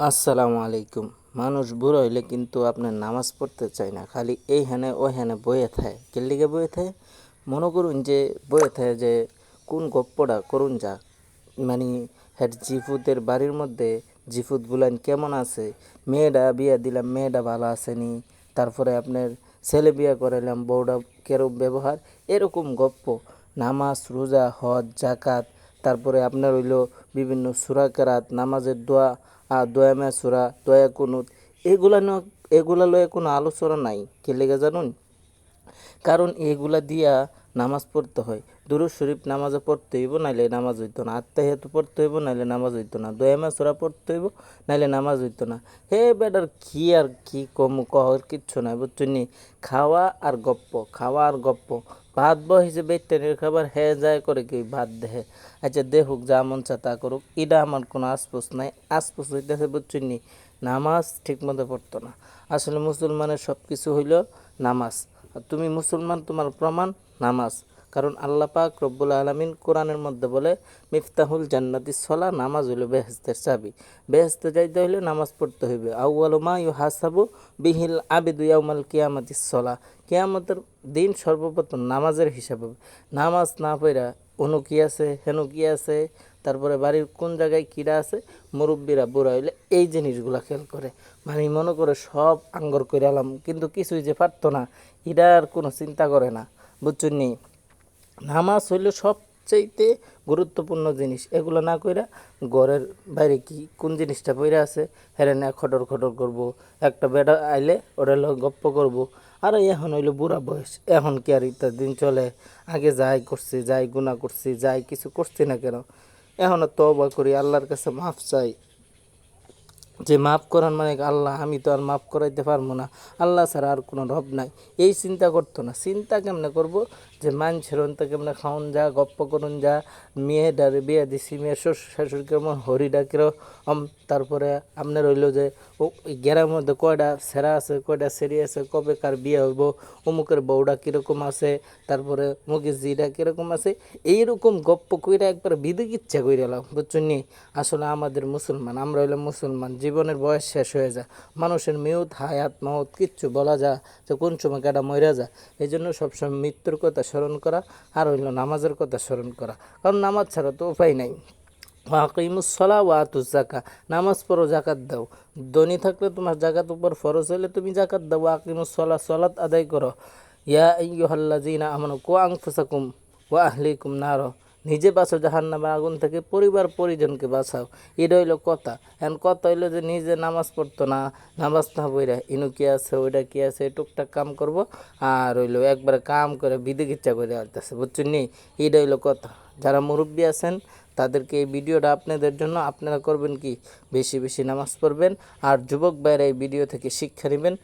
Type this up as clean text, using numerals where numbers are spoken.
আসসালামু আলাইকুম। মানুষ বুড়ো হইলে কিন্তু আপনার নামাজ পড়তে চায় না, খালি এইখানে ওইখানে বয়ে থাকে। কেল্লিগে বয়ে থাকে? মনে করুন যে বয়ে থাকে যে কোন গপ্পটা করুন যা, মানে হ্যাঁ জিফুতের বাড়ির মধ্যে জিফুত গুলান কেমন আছে, মেয়েটা বিয়া দিলাম মেয়েটা ভালো আসেনি, তারপরে আপনার ছেলে বিয়া করাইলাম বউটা কেরম ব্যবহার, এরকম গপ্প। নামাজ রোজা হজ জাকাত, তারপরে আপনার হইল বিভিন্ন সূরা কেরাত, নামাজের দোয়া, দোয়া সূরা দোয়া কুনুত, এগুলা লয়ে কোনো আলোচনা নাই। কি লেগে জানুন? কারণ এগুলা দিয়া নামাজ পড়তে হয়। দুরূদ শরীফ নামাজে পড়তে হইব, নাইলে নামাজ হইতো না। আত্মাহিয়াতু পড়তে হইব, নাইলে নামাজ হইতো না। দোয়া সূরা পড়তে হইব, নাইলে নামাজ হইতো না। হে বেটার কি আর কি কম কহর কিচ্ছু নাই, বুঝছেন নি? খাওয়া আর গপ্প, খাওয়া আর গপ্প। ভাত বহিছে বেটেনের খাবার, হে যায় করে কি ভাত দেহে। আচ্ছা দেখুক, যা মন চা তা করুক, এটা আমার কোনো আশপোষ নাই। আশপোষ হইতেছে, বুঝছেন নি, নামাজ ঠিক মতো পড়তো না। আসলে মুসলমানের সব কিছু হইল নামাজ। আর তুমি মুসলমান, তোমার প্রমাণ নামাজ। কারণ আল্লাহ পাক রব্বুল আলামিন কোরআনের মধ্যে বলে, মিফতাহুল জান্নাতিস সলা, নামাজ হইল বেহেস্তের চাবি। বেহেস্তে যাইতে হইলে নামাজ পড়তে হইবে। আউয়ালু মা ইউহাসাবু বিহিল আবিদু ইয়াউমাল কিয়ামাতিস সলা, কিয়ামতের দিন সর্বপ্রথম নামাজের হিসাব হবে। নামাজ না পড়া অনু কি আছে হেনু কি আছে, তারপরে বাড়ির কোন জায়গায় কীরা আছে, মুরব্বীরা বুড়া হইলে এই জিনিসগুলা খেয়াল করে। মানে মনে করে সব আঙ্গর করে আলাম, কিন্তু কিছুই যে পারতো না, এটার কোনো চিন্তা করে না, বুঝছেন নি? নামাজ হইল সবচাইতে গুরুত্বপূর্ণ জিনিস। এগুলো না কইরা ঘরের বাইরে কি কোন জিনিসটা পইরা আছে হেরে না খটর খটর করবো, একটা বেটা আইলে ওরা গপ্প করব। আর এখন হইলো বুড়া বয়স, এখন কি আর ইত্যাদি দিন চলে? আগে যাই করছি, যাই গুণা করছি, যাই কিছু করছি না কেন, এখনও তওবা করি, আল্লাহর কাছে মাফ চাই। যে মাফ করার মানে আল্লাহ, আমি তো আর মাফ করাইতে পারবো না, আল্লাহ ছাড়া আর কোনো রব নাই, এই চিন্তা করতো না। চিন্তা কেমনে করব যে মানুষের অন্তে কেমনে খাওন যা, গপ্প করুন যা, মেয়েটারে বিয়ে দিছি, মেয়ের শ্বশুর শাশুড়ি কেমন হরি ডাকের, তারপরে আপনার হইলো যে ও গ্যারার মধ্যে কয়টা সেরা আছে, কয়টা সেরি আছে, কবে কার বিয়ে হইব, অমুকের বউটা কীরকম আছে, তারপরে মুখের জিটা কীরকম আছে, এইরকম গপ্প কইরা একবার বিদিক ইচ্ছা কইরা এলাম, বুঝছেন নি? আসলে আমাদের মুসলমান, আমরা হইলাম মুসলমান, জীবনের বয়স শেষ হয়ে যায়, মানুষের মিউত হায়াত মাহুত কিচ্ছু বলা যায় যে কোন সময় কাটা মরে যায়। এই জন্য সবসময় মৃত্যুর কথা স্মরণ করা, আর হইল নামাজের কথা স্মরণ করা, কারণ নামাজ ছাড়া তো উপায় নাই। ওয়াকিমুসসলা ওয়া আতুজ জাকা, নামাজ পড়ো জাকাত দাও। ধনী থাকলে তোমার জাকাত উপর ফরজ হইলে তুমি জাকাত দাও। ওয়াকিমুসসলা, সলাত আদায় করো। ইয়া আইয়ুহাল্লাযীনা আমানু কু আনফুসাকুম ওয়া আহলিকুম নার, নিজে বাঁচো জাহান্নামের আগুন থেকে, পরিবার পরিজনকে বাঁচাও। এটা হইলো কথা। এখন কথা হইলো যে নিজে নামাজ পড়তো না, নামাজ না পড়া ইনু কি আছে ওইটা কি আছে টুকটাক কাম করব, আর হইলো একবারে কাম করে বিদিক ইচ্ছা করে আসতেছে, বুঝছেন নি? এটা হইলো কথা। যারা মুরব্বী আছেন তাদেরকে এই ভিডিওটা আপনাদের জন্য। আপনারা করবেন কি, বেশি বেশি নামাজ পড়বেন, আর যুবক ভাইয়েরা এই ভিডিও থেকে শিক্ষা নেবেন।